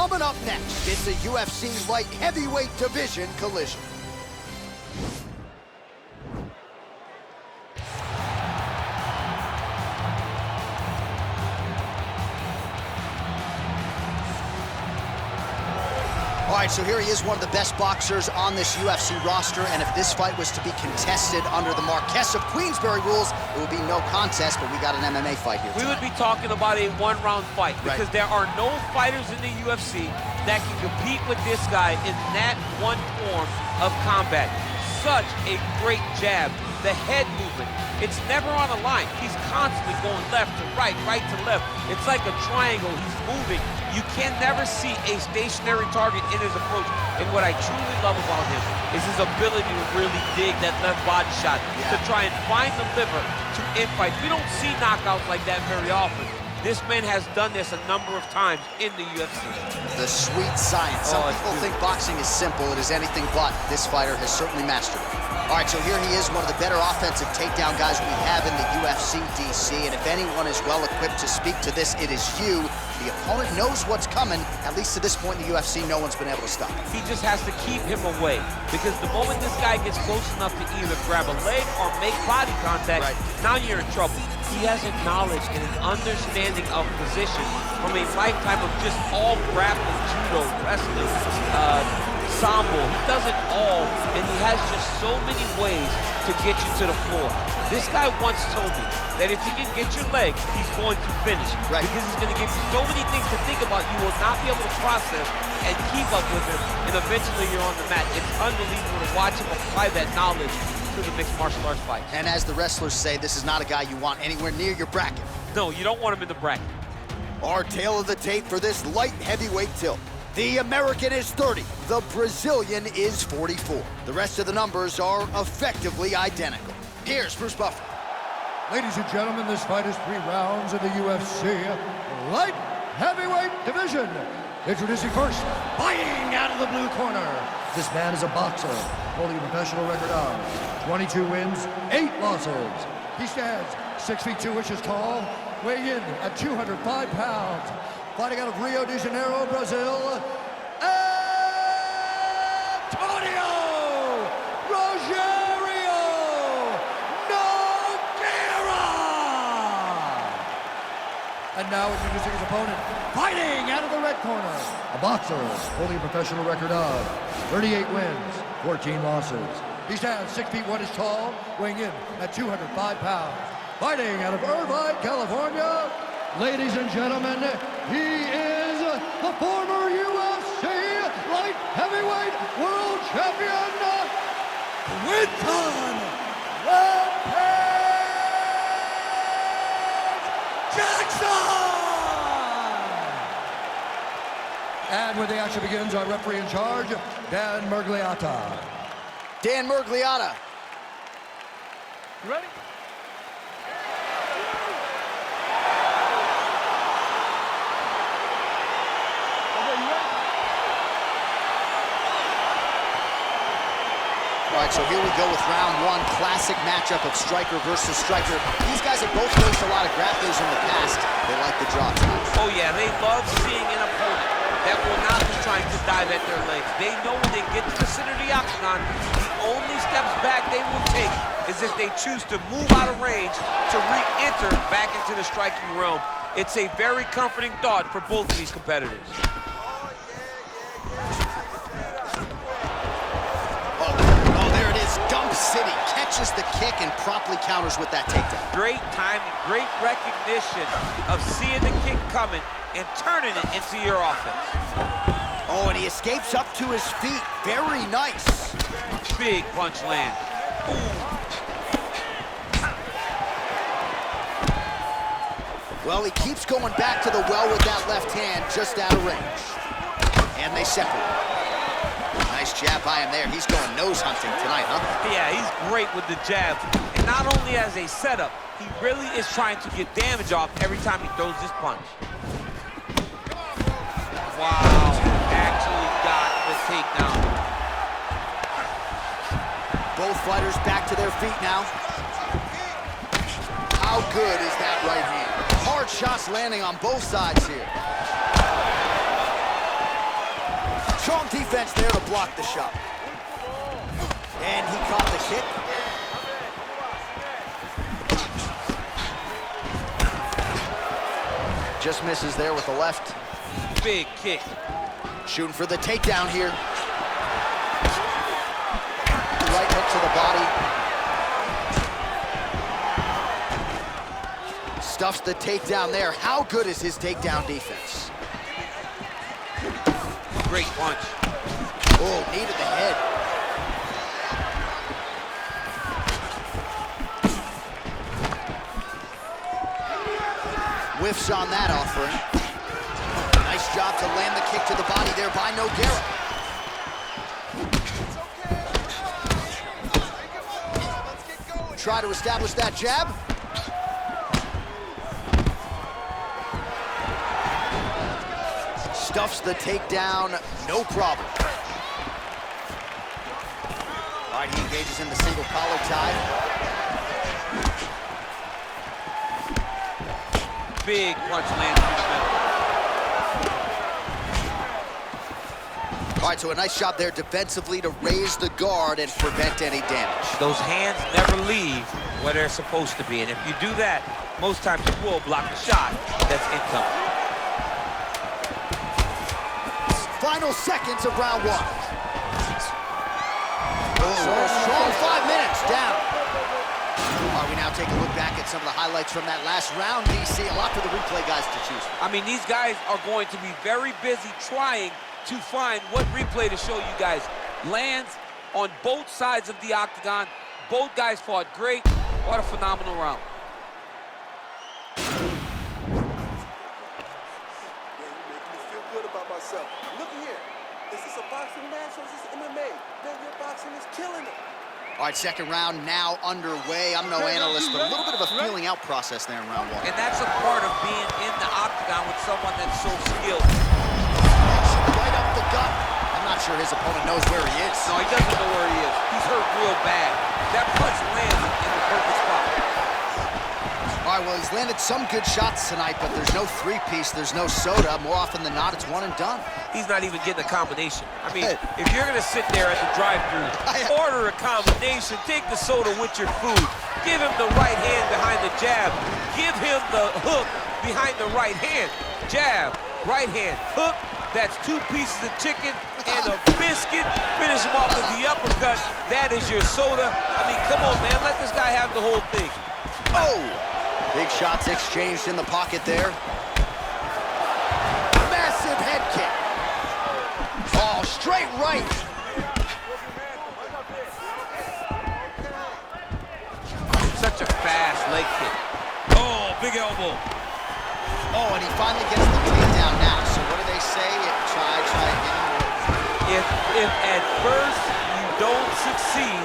Coming up next, it's a UFC light heavyweight division collision. All right, so here he is, one of the best boxers on this UFC roster, and if this fight was to be contested under the Marquess of Queensberry rules, it would be no contest, but we got an MMA fight here tonight. We would be talking about a one-round fight, because there are no fighters in the UFC that can compete with this guy in that one form of combat. Such a great jab, the head movement. It's never on a line. He's constantly going left to right, right to left. It's like a triangle. He's moving. You can never see a stationary target in his approach. And what I truly love about him is his ability to really dig that left body shot, to try and find the liver to end fights. We don't see knockouts like that very often. This man has done this a number of times in the UFC. The sweet science. Some people think boxing is simple. It is anything but. This fighter has certainly mastered it. All right, so here he is, one of the better offensive takedown guys we have in the UFC, DC. And if anyone is well equipped to speak to this, it is you. The opponent knows what's coming. At least to this point in the UFC, no one's been able to stop him. He just has to keep him away, because the moment this guy gets close enough to either grab a leg or make body contact, now you're in trouble. He has a knowledge and an understanding of position from a lifetime of just all grappling, judo, wrestling, sambo. He does it all, and he has just so many ways to get you to the floor. This guy once told me that if he can get your leg, he's going to finish. Because he's going to give you so many things to think about, you will not be able to process and keep up with him, and eventually you're on the mat. It's unbelievable to watch him apply that knowledge to the mixed martial arts fight. And as the wrestlers say, this is not a guy you want anywhere near your bracket. No, you don't want him in the bracket. Our tale of the tape for this light heavyweight tilt. The American is 30, the Brazilian is 44. The rest of the numbers are effectively identical. Here's Bruce Buffer. Ladies and gentlemen, this fight is 3 rounds in the UFC light heavyweight division. Introducing first, fighting out of the blue corner. This man is a boxer, holding a professional record of 22 wins, 8 losses. He stands 6 feet 2 inches tall, weighing in at 205 pounds. Fighting out of Rio de Janeiro, Brazil, Antonio Rogerio Nogueira! And now introducing his opponent, fighting out of the red corner, a boxer holding a professional record of 38 wins, 14 losses. He stands 6 feet 1 inches tall, weighing in at 205 pounds. Fighting out of Irvine, California, ladies and gentlemen, he is the former UFC light heavyweight world champion, Quinton Rampage Jackson! And when the action begins, our referee in charge, Dan Murgliata. Dan Murgliata. You ready? All right, so here we go with round 1, classic matchup of striker versus striker. These guys have both faced a lot of grapplers in the past. They like the draw tonight. Oh yeah, they love seeing an opponent that will not be trying to dive at their legs. They know when they get to the center of the octagon, the only steps back they will take is if they choose to move out of range to re-enter back into the striking realm. It's a very comforting thought for both of these competitors. Dump City catches the kick and promptly counters with that takedown. Great timing, great recognition of seeing the kick coming and turning it into your offense. Oh, and he escapes up to his feet. Very nice. Big punch land. Well, he keeps going back to the well with that left hand, just out of range. And they separate. Nice jab by him there. He's going nose hunting tonight, huh? Yeah, he's great with the jab. And not only as a setup, he really is trying to get damage off every time he throws this punch. Wow, actually got the takedown. Both fighters back to their feet now. How good is that right hand? Hard shots landing on both sides here. defense there to block the shot. And he caught the kick. Just misses there with the left. Big kick. Shooting for the takedown here. Right hook to the body. Stuffs the takedown there. How good is his takedown defense? Great punch. Oh, knee to the head. Whiffs on that offering. Nice job to land the kick to the body there by Nogueira. Try to establish that jab. Stuffs the takedown, no problem. All right, he engages in the single collar tie. Big punch lands through the middle. All right, so a nice job there defensively to raise the guard and prevent any damage. Those hands never leave where they're supposed to be, and if you do that, most times you will block a shot that's incoming. Final seconds of round one. So a strong 5 minutes down. All right, we now take a look back at some of the highlights from that last round, DC. A lot for the replay guys to choose from. I mean, these guys are going to be very busy trying to find what replay to show you guys. Lands on both sides of the octagon. Both guys fought great. What a phenomenal round. Myself. Look here. Is this a boxing match or is this MMA? Man, your boxing is killing it. All right, second round now underway. I'm no analyst, but a little bit of a feeling out process there in round one. And that's a part of being in the octagon with someone that's so skilled. Right up the gut. I'm not sure his opponent knows where he is. No, he doesn't know where he is. He's hurt real bad. That punch landed in the perfect spot. All right, well, he's landed some good shots tonight, but there's no three-piece, there's no soda. More often than not, it's one and done. He's not even getting a combination. I mean, if you're going to sit there at the drive-thru, order a combination, take the soda with your food, give him the right hand behind the jab, give him the hook behind the right hand. Jab, right hand, hook, that's 2 pieces of chicken and a biscuit. Finish him off with the uppercut. That is your soda. I mean, come on, man, let this guy have the whole thing. Oh! Big shots exchanged in the pocket there. Massive head kick. Oh, straight right. Such a fast leg kick. Oh, big elbow. Oh, and he finally gets the takedown now. So what do they say? Try again. If at first you don't succeed,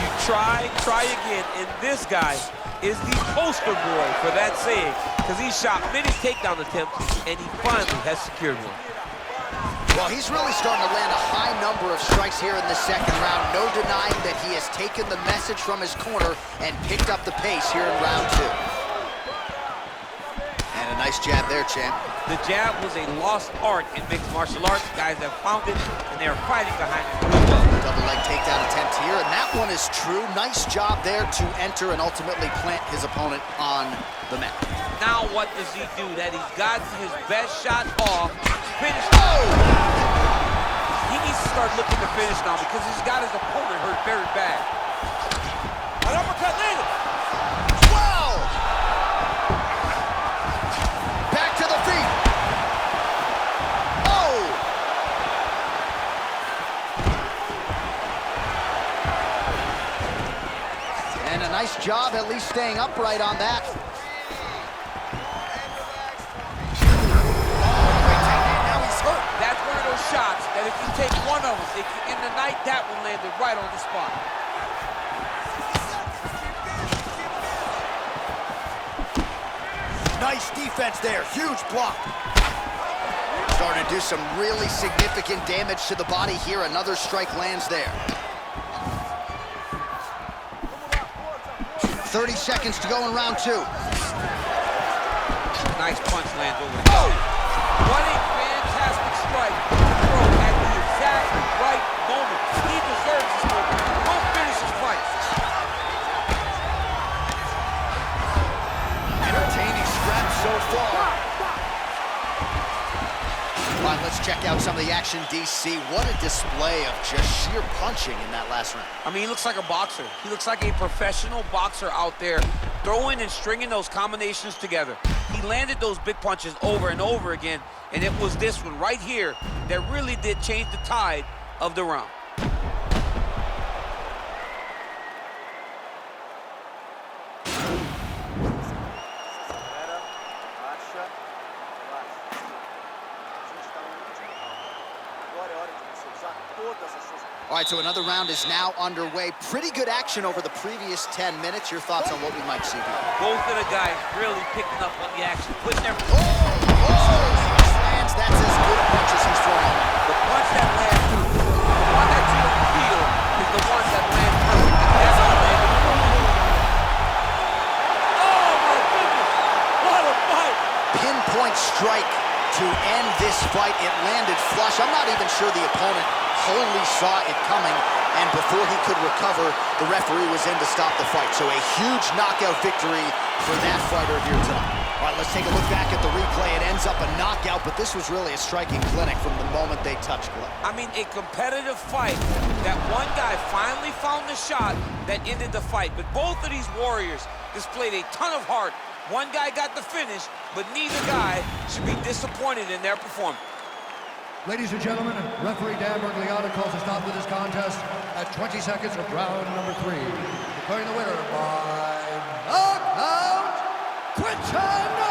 you try again. And this guy is the poster boy for that saying, because he shot many takedown attempts, and he finally has secured one. Well, he's really starting to land a high number of strikes here in the second round. No denying that he has taken the message from his corner and picked up the pace here in round 2. And a nice jab there, champ. The jab was a lost art in mixed martial arts. Guys have found it, and they're fighting behind it. Double leg takedown attempt here, and that one is true. Nice job there to enter and ultimately plant his opponent on the mat. Now what does he do? That he's gotten his best shot off. Finish. Oh! He needs to start looking to finish now because he's got his opponent hurt very bad. An uppercut landed. Wow! Back to the feet. Oh! And a nice job at least staying upright on that. That's one of those shots that if you take one of them, in the night, that one landed right on the spot. Nice defense there, huge block. Starting to do some really significant damage to the body here. Another strike lands there. 30 seconds to go in round 2. Nice punch lands over the top. What a fantastic strike to throw at the exact All right, let's check out some of the action, DC. What a display of just sheer punching in that last round. I mean, he looks like a boxer. He looks like a professional boxer out there, throwing and stringing those combinations together. He landed those big punches over and over again, and it was this one right here that really did change the tide of the round. All right, so another round is now underway. Pretty good action over the previous 10 minutes. Your thoughts on what we might see here? Both of the guys really picking up on the action, putting their... Lands, that's as good a punch as he's throwing. The punch that lands, the one that you don't feel is the one that lands perfect. That's how landed perfect. Oh, my goodness. What a fight. Pinpoint strike to end this fight. It landed flush. I'm not even sure the opponent wholly saw it coming, and before he could recover, the referee was in to stop the fight. So a huge knockout victory for that fighter here tonight. All right, let's take a look back at the replay. It ends up a knockout, but this was really a striking clinic from the moment they touched gloves. I mean, a competitive fight that one guy finally found the shot that ended the fight. But both of these warriors displayed a ton of heart. One guy got the finish, but neither guy should be disappointed in their performance. Ladies and gentlemen, referee Dan Bergliata calls a stop to this contest at 20 seconds of round number 3. Declaring the winner by knockout, Quinton